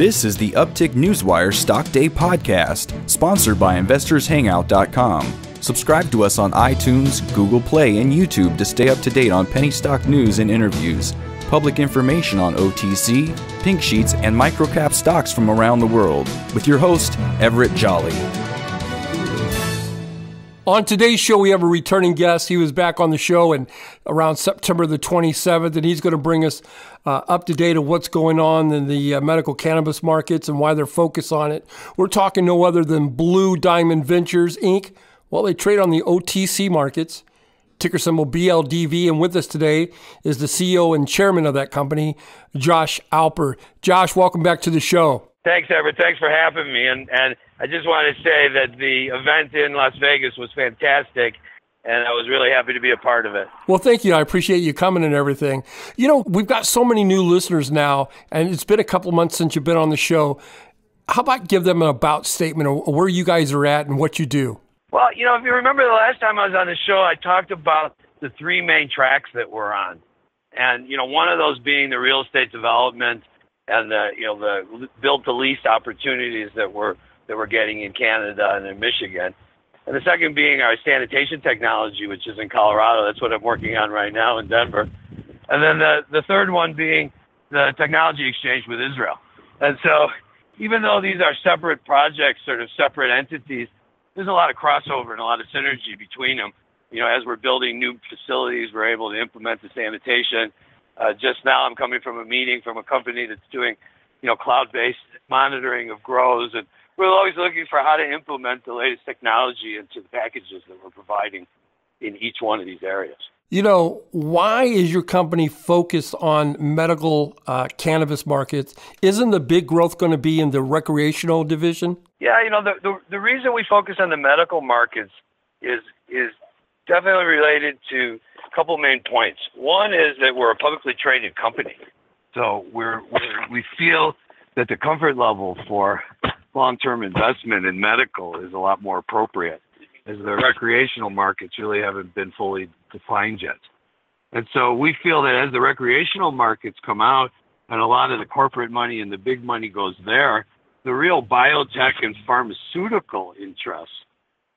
This is the Uptick Newswire Stock Day podcast, sponsored by InvestorsHangout.com. Subscribe to us on iTunes, Google Play, and YouTube to stay up to date on penny stock news and interviews, public information on OTC, pink sheets, and microcap stocks from around the world. With your host, Everett Jolly. On today's show, we have a returning guest. He was back on the show around September the 27th, and he's going to bring us up to date of what's going on in the medical cannabis markets and why they're focused on it. We're talking no other than Blue Diamond Ventures, Inc. Well, they trade on the OTC markets, ticker symbol BLDV, and with us today is the CEO and chairman of that company, Josh Alper. Josh, welcome back to the show. Thanks, Everett. Thanks for having me. And I just want to say that the event in Las Vegas was fantastic, and I was really happy to be a part of it. Well, thank you. I appreciate you coming and everything. You know, we've got so many new listeners now, and it's been a couple months since you've been on the show. How about give them an about statement of where you guys are at and what you do? Well, you know, if you remember the last time I was on the show, I talked about the three main tracks that we're on. And, you know, one of those being the real estate development and the build-to-lease opportunities that we're getting in Canada and in Michigan. And the second being our sanitation technology, which is in Colorado. That's what I'm working on right now in Denver. And then the third one being the technology exchange with Israel. And so even though these are separate projects, sort of separate entities, there's a lot of crossover and a lot of synergy between them. You know, as we're building new facilities, we're able to implement the sanitation. Just now I'm coming from a meeting from a company that's doing, you know, cloud-based monitoring of grows, and we're always looking for how to implement the latest technology into the packages that we're providing in each one of these areas. You know, why is your company focused on medical cannabis markets? Isn't the big growth going to be in the recreational division? Yeah, you know, the reason we focus on the medical markets is definitely related to a couple main points. One is that we're a publicly traded company. So we feel that the comfort level for long-term investment in medical is a lot more appropriate, as the recreational markets really haven't been fully defined yet. And so we feel that as the recreational markets come out and a lot of the corporate money and the big money goes there, the real biotech and pharmaceutical interests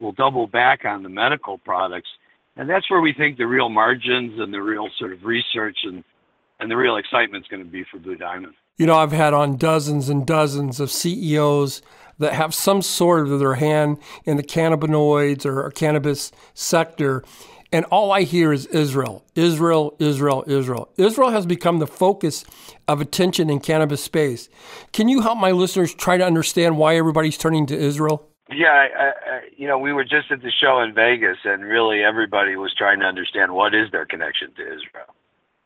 will double back on the medical products. And that's where we think the real margins and the real sort of research and the real excitement is going to be for Blue Diamond. You know, I've had on dozens and dozens of CEOs that have some sort of their hand in the cannabinoids or cannabis sector, and all I hear is Israel, Israel, Israel, Israel. Israel has become the focus of attention in cannabis space. Can you help my listeners try to understand why everybody's turning to Israel? Yeah, you know, we were just at the show in Vegas, and really everybody was trying to understand what is their connection to Israel.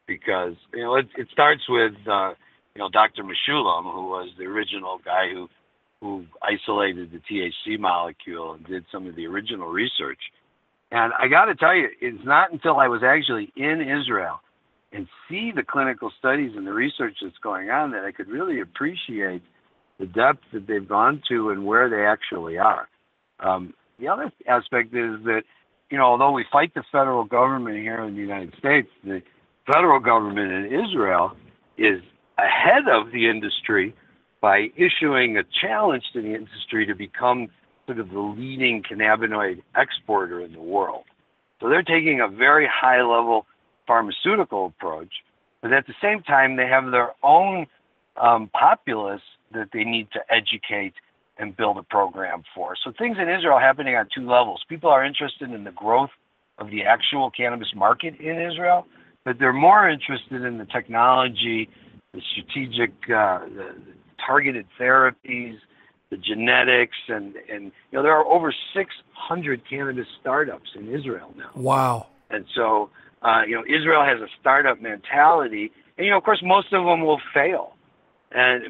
Because, you know, it starts with, you know, Dr. Meshulam, who was the original guy who isolated the THC molecule and did some of the original research. And I got to tell you, it's not until I was actually in Israel and see the clinical studies and the research that's going on that I could really appreciate the depth that they've gone to and where they actually are. The other aspect is that, you know, although we fight the federal government here in the United States, the federal government in Israel is ahead of the industry by issuing a challenge to the industry to become sort of the leading cannabinoid exporter in the world. So they're taking a very high-level pharmaceutical approach, but at the same time, they have their own populace that they need to educate and build a program for. So things in Israel are happening on two levels. People are interested in the growth of the actual cannabis market in Israel, but they're more interested in the technology, the strategic, the targeted therapies, the genetics, and you know, there are over 600 cannabis startups in Israel now. Wow. And so, you know, Israel has a startup mentality, and, you know, of course, most of them will fail.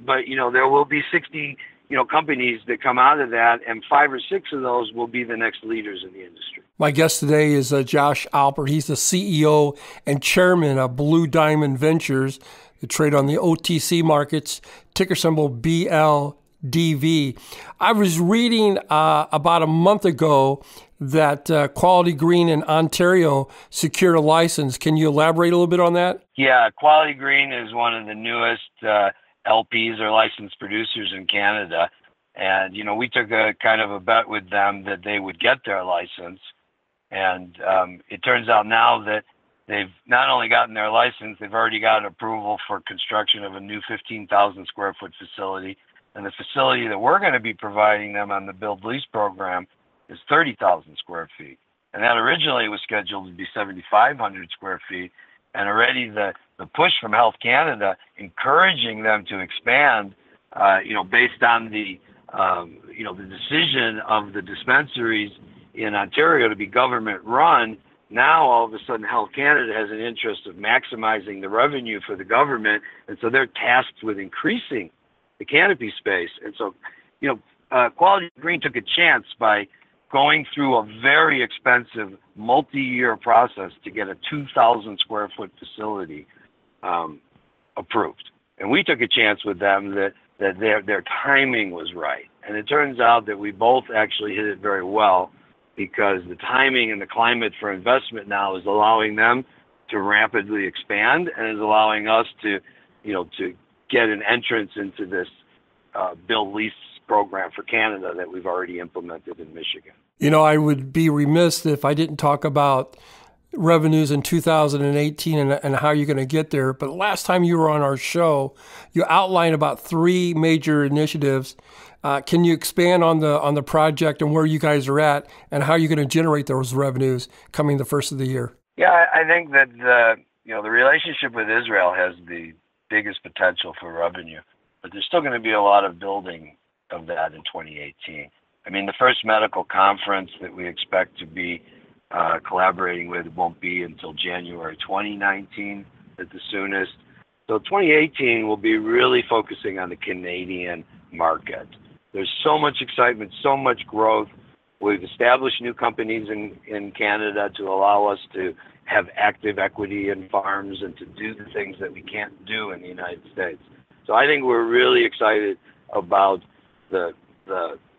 But, you know, there will be 60, you know, companies that come out of that, and 5 or 6 of those will be the next leaders in the industry. My guest today is Josh Alper. He's the CEO and chairman of Blue Diamond Ventures, the trade on the OTC markets, ticker symbol BLDV. I was reading about a month ago that Quality Green in Ontario secured a license. Can you elaborate a little bit on that? Yeah, Quality Green is one of the newest LPs or licensed producers in Canada. And, we took a kind of a bet with them that they would get their license. And it turns out now that they've not only gotten their license, they've already got approval for construction of a new 15,000 square foot facility. And the facility that we're going to be providing them on the build lease program is 30,000 square feet. And that originally was scheduled to be 7,500 square feet. And already the push from Health Canada encouraging them to expand, based on the decision of the dispensaries in Ontario to be government run. Now, all of a sudden, Health Canada has an interest of maximizing the revenue for the government. And so they're tasked with increasing the canopy space. And so, Quality Green took a chance by going through a very expensive multi-year process to get a 2,000 square foot facility approved. And we took a chance with them that their timing was right. And it turns out that we both actually hit it very well, because the timing and the climate for investment now is allowing them to rapidly expand and is allowing us to get an entrance into this build lease program for Canada that we've already implemented in Michigan. I would be remiss if I didn't talk about revenues in 2018 and how you're going to get there. But last time you were on our show, you outlined about 3 major initiatives. Can you expand on the project and where you guys are at and how you're going to generate those revenues coming the first of the year? Yeah, I think that the relationship with Israel has the biggest potential for revenue, but there's still going to be a lot of building of that in 2018. I mean, the first medical conference that we expect to be collaborating with won't be until January 2019 at the soonest. So 2018 will be really focusing on the Canadian market. There's so much excitement, so much growth. We've established new companies in Canada to allow us to have active equity in farms and to do the things that we can't do in the United States. So I think we're really excited about the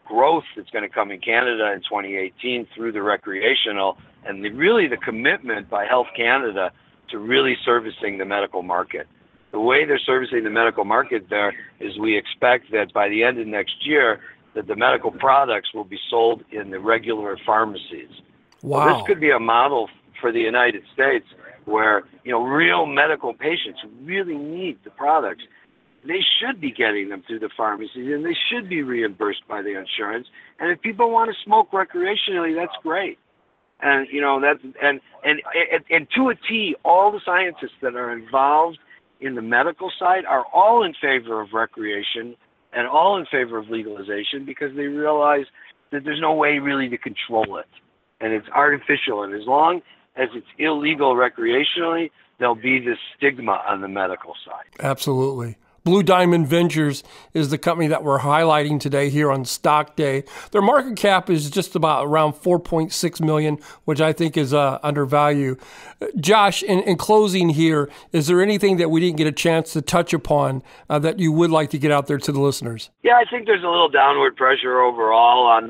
growth that's going to come in Canada in 2018 through the recreational and really the commitment by Health Canada to really servicing the medical market. The way they're servicing the medical market there is we expect that by the end of next year that the medical products will be sold in the regular pharmacies. Wow. So this could be a model for the United States where, real medical patients who really need the products, they should be getting them through the pharmacies and they should be reimbursed by the insurance. And if people want to smoke recreationally, that's great. And, and to a T, all the scientists that are involved in the medical side are all in favor of recreation and all in favor of legalization because they realize that there's no way really to control it. And it's artificial. And as long as it's illegal recreationally, there'll be this stigma on the medical side. Absolutely. Blue Diamond Ventures is the company that we're highlighting today here on Stock Day. Their market cap is just about around $4.6 million, which I think is undervalued. Josh, in closing here, is there anything that we didn't get a chance to touch upon that you would like to get out there to the listeners? Yeah, I think there's a little downward pressure overall on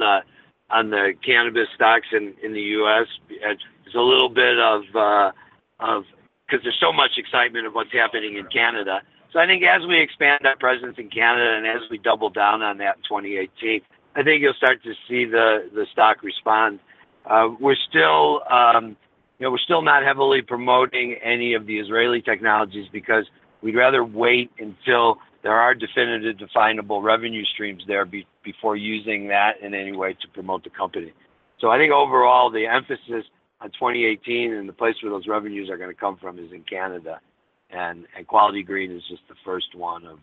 the cannabis stocks in the U.S. There's a little bit of because there's so much excitement of what's happening in Canada. So I think as we expand our presence in Canada and as we double down on that in 2018, I think you'll start to see the stock respond. We're still not heavily promoting any of the Israeli technologies because we'd rather wait until there are definitive, definable revenue streams there before using that in any way to promote the company. So I think overall the emphasis on 2018 and the place where those revenues are going to come from is in Canada. And Quality Green is just the first one of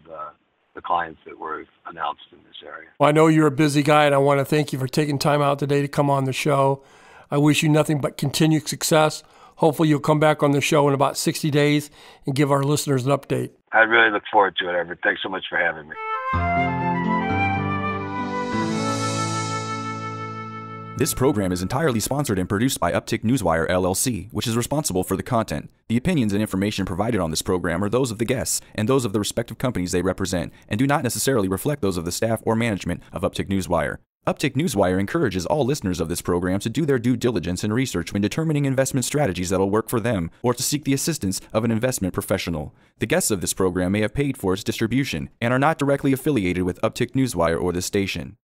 the clients that were announced in this area. Well, I know you're a busy guy, and I want to thank you for taking time out today to come on the show. I wish you nothing but continued success. Hopefully you'll come back on the show in about 60 days and give our listeners an update. I really look forward to it, Everett. Thanks so much for having me. This program is entirely sponsored and produced by Uptick Newswire, LLC, which is responsible for the content. The opinions and information provided on this program are those of the guests and those of the respective companies they represent, and do not necessarily reflect those of the staff or management of Uptick Newswire. Uptick Newswire encourages all listeners of this program to do their due diligence and research when determining investment strategies that'll work for them, or to seek the assistance of an investment professional. The guests of this program may have paid for its distribution and are not directly affiliated with Uptick Newswire or this station.